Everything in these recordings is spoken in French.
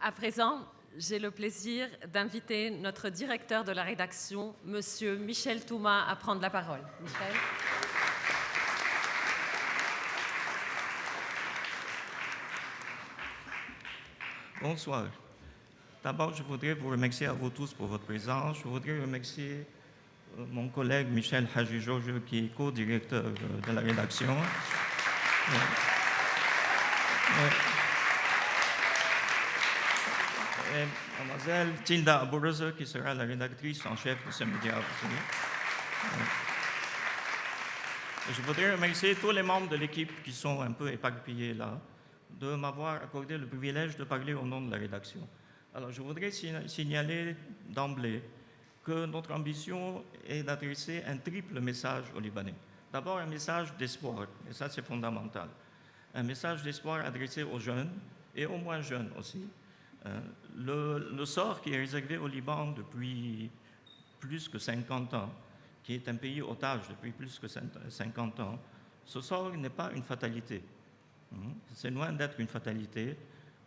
À présent, j'ai le plaisir d'inviter notre directeur de la rédaction, Monsieur Michel Thomas, à prendre la parole. Michel. Bonsoir. D'abord, je voudrais vous remercier à vous tous pour votre présence. Je voudrais remercier mon collègue Michel Hadji-Georges, qui est co-directeur de la rédaction. Et mademoiselle Tilda Aburosa, qui sera la rédactrice en chef de ce média aussi. Je voudrais remercier tous les membres de l'équipe qui sont un peu éparpillés là, de m'avoir accordé le privilège de parler au nom de la rédaction. Alors, je voudrais signaler d'emblée que notre ambition est d'adresser un triple message aux Libanais. D'abord, un message d'espoir, et ça c'est fondamental. Un message d'espoir adressé aux jeunes et aux moins jeunes aussi. Le sort qui est réservé au Liban depuis plus que 50 ans, qui est un pays otage depuis plus que 50 ans, ce sort n'est pas une fatalité. C'est loin d'être une fatalité.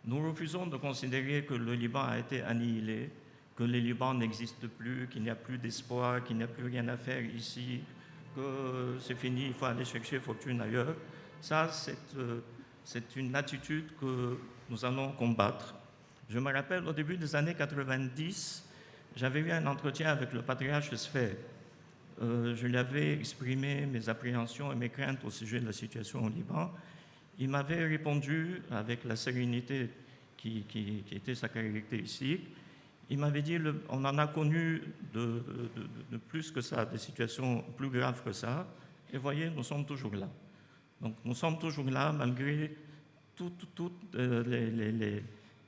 Nous refusons de considérer que le Liban a été annihilé, que le Liban n'existe plus, qu'il n'y a plus d'espoir, qu'il n'y a plus rien à faire ici, que c'est fini, il faut aller chercher fortune ailleurs. Ça, c'est une attitude que nous allons combattre. Je me rappelle, au début des années 90, j'avais eu un entretien avec le patriarche Sfer. Je lui avais exprimé mes appréhensions et mes craintes au sujet de la situation au Liban. Il m'avait répondu avec la sérénité qui était sa caractéristique. Il m'avait dit, on en a connu de plus que ça, des situations plus graves que ça, et voyez, nous sommes toujours là. Donc nous sommes toujours là malgré toutes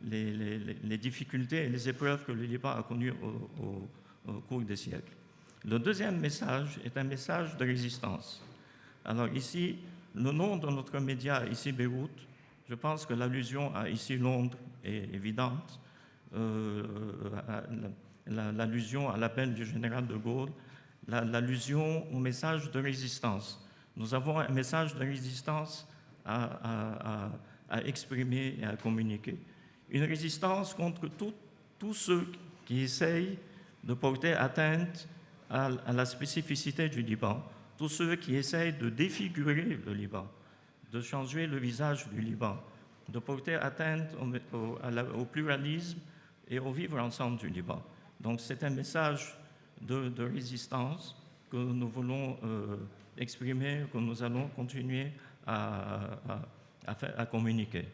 les difficultés et les épreuves que le Liban a connues au cours des siècles. Le deuxième message est un message de résistance. Alors ici, le nom de notre média, ici Beyrouth, je pense que l'allusion à ici Londres est évidente. L'allusion à l'appel du général de Gaulle, l'allusion au message de résistance. Nous avons un message de résistance à exprimer et à communiquer. Une résistance contre tous ceux qui essayent de porter atteinte à la spécificité du Liban, tous ceux qui essayent de défigurer le Liban, de changer le visage du Liban, de porter atteinte au pluralisme et au vivre ensemble du Liban. Donc c'est un message de résistance que nous voulons exprimer, que nous allons continuer à communiquer.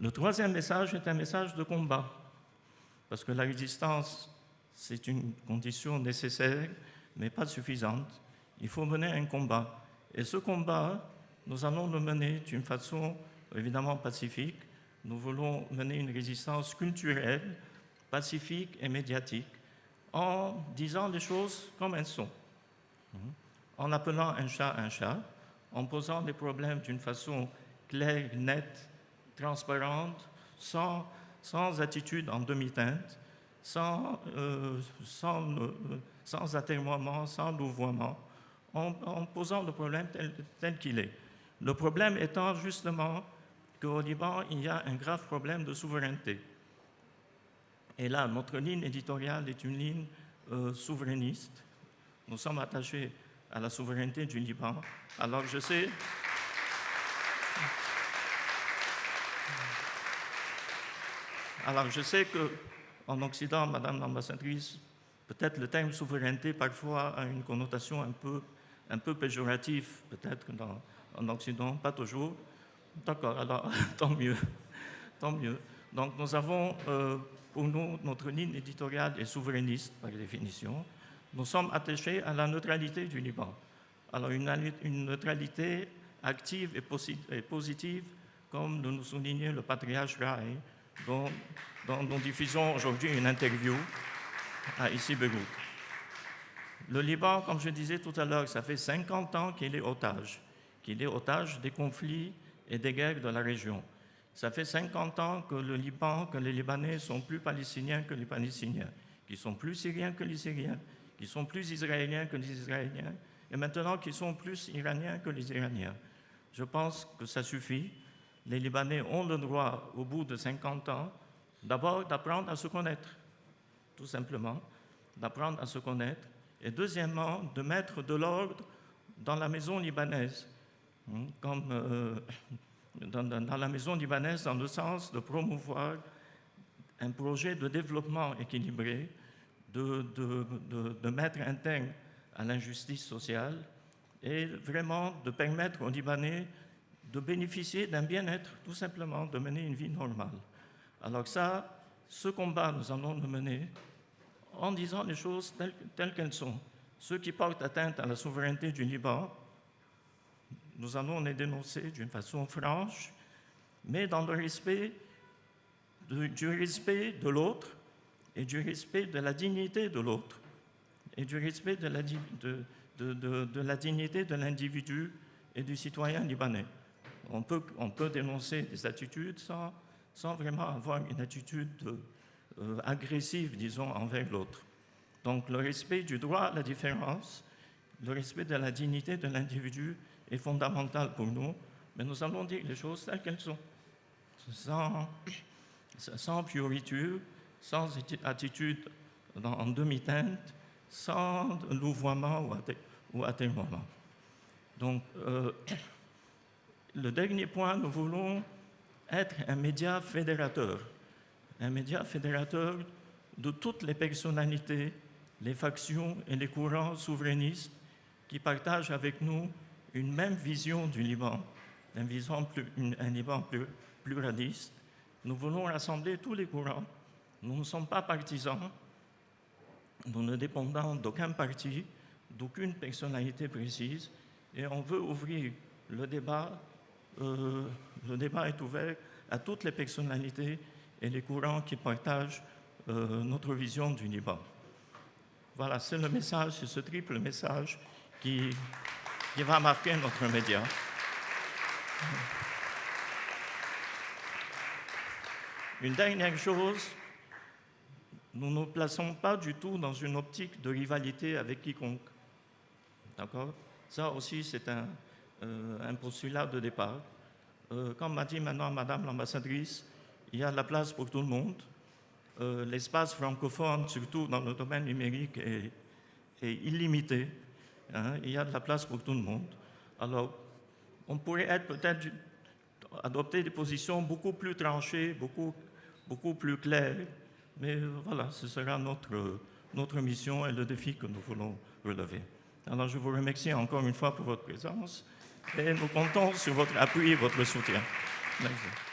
Le troisième message est un message de combat, parce que la résistance, c'est une condition nécessaire, mais pas suffisante. Il faut mener un combat. Et ce combat, nous allons le mener d'une façon évidemment pacifique. Nous voulons mener une résistance culturelle, pacifique et médiatique, en disant les choses comme elles sont, en appelant un chat, en posant les problèmes d'une façon claire, nette, transparente, sans attitude en demi-teinte, sans atermoiement, sans louvoiement, en posant le problème tel qu'il est. Le problème étant justement qu'au Liban, il y a un grave problème de souveraineté. Et là, notre ligne éditoriale est une ligne souverainiste. Nous sommes attachés à la souveraineté du Liban. Alors je sais qu'en Occident, Madame l'ambassadrice, peut-être le terme souveraineté parfois a une connotation un peu péjorative, peut-être en Occident, pas toujours. D'accord, alors tant mieux. Donc nous avons, pour nous, notre ligne éditoriale est souverainiste par définition. Nous sommes attachés à la neutralité du Liban. Alors une neutralité active et positive, comme nous soulignait le patriarche Rai, dont nous diffusons aujourd'hui une interview à ici Beyrouth. Le Liban, comme je disais tout à l'heure, ça fait 50 ans qu'il est otage des conflits et des guerres de la région. Ça fait 50 ans que les Libanais sont plus palestiniens que les Palestiniens, qu'ils sont plus syriens que les Syriens, qu'ils sont plus israéliens que les Israéliens, et maintenant qu'ils sont plus iraniens que les Iraniens. Je pense que ça suffit. Les Libanais ont le droit, au bout de 50 ans, D'abord, d'apprendre à se connaître, tout simplement, d'apprendre à se connaître. Et deuxièmement, de mettre de l'ordre dans la maison libanaise, comme dans la maison libanaise, dans le sens de promouvoir un projet de développement équilibré, de mettre un terme à l'injustice sociale et vraiment de permettre aux Libanais de bénéficier d'un bien-être, tout simplement, de mener une vie normale. Alors ça, ce combat, nous allons le mener en disant les choses telles qu'elles sont. Ceux qui portent atteinte à la souveraineté du Liban, nous allons les dénoncer d'une façon franche, mais dans le respect du respect de l'autre et du respect de la dignité de l'autre et du respect de la dignité de l'individu et du citoyen libanais. On peut dénoncer des attitudes sans vraiment avoir une attitude agressive, disons, envers l'autre. Donc le respect du droit à la différence, le respect de la dignité de l'individu est fondamental pour nous, mais nous allons dire les choses telles qu'elles sont, sans fioriture, sans attitude en demi-teinte, sans louvoiement ou atermoiement. Donc, le dernier point, nous voulons être un média fédérateur de toutes les personnalités, les factions et les courants souverainistes qui partagent avec nous une même vision du Liban, un Liban pluraliste. Nous voulons rassembler tous les courants. Nous ne sommes pas partisans, nous ne dépendons d'aucun parti, d'aucune personnalité précise, et on veut ouvrir le débat. Le débat est ouvert à toutes les personnalités et les courants qui partagent notre vision du Liban. Voilà, c'est le message, c'est ce triple message qui va marquer notre média. Une dernière chose, nous ne nous plaçons pas du tout dans une optique de rivalité avec quiconque. D'accord ? Ça aussi, c'est un postulat de départ. Comme m'a dit maintenant Madame l'ambassadrice, il y a de la place pour tout le monde. L'espace francophone, surtout dans le domaine numérique, est illimité. Il y a de la place pour tout le monde. Alors, on pourrait peut-être adopter des positions beaucoup plus tranchées, beaucoup plus claires, mais voilà, ce sera notre mission et le défi que nous voulons relever. Alors, je vous remercie encore une fois pour votre présence et nous comptons sur votre appui et votre soutien. Merci.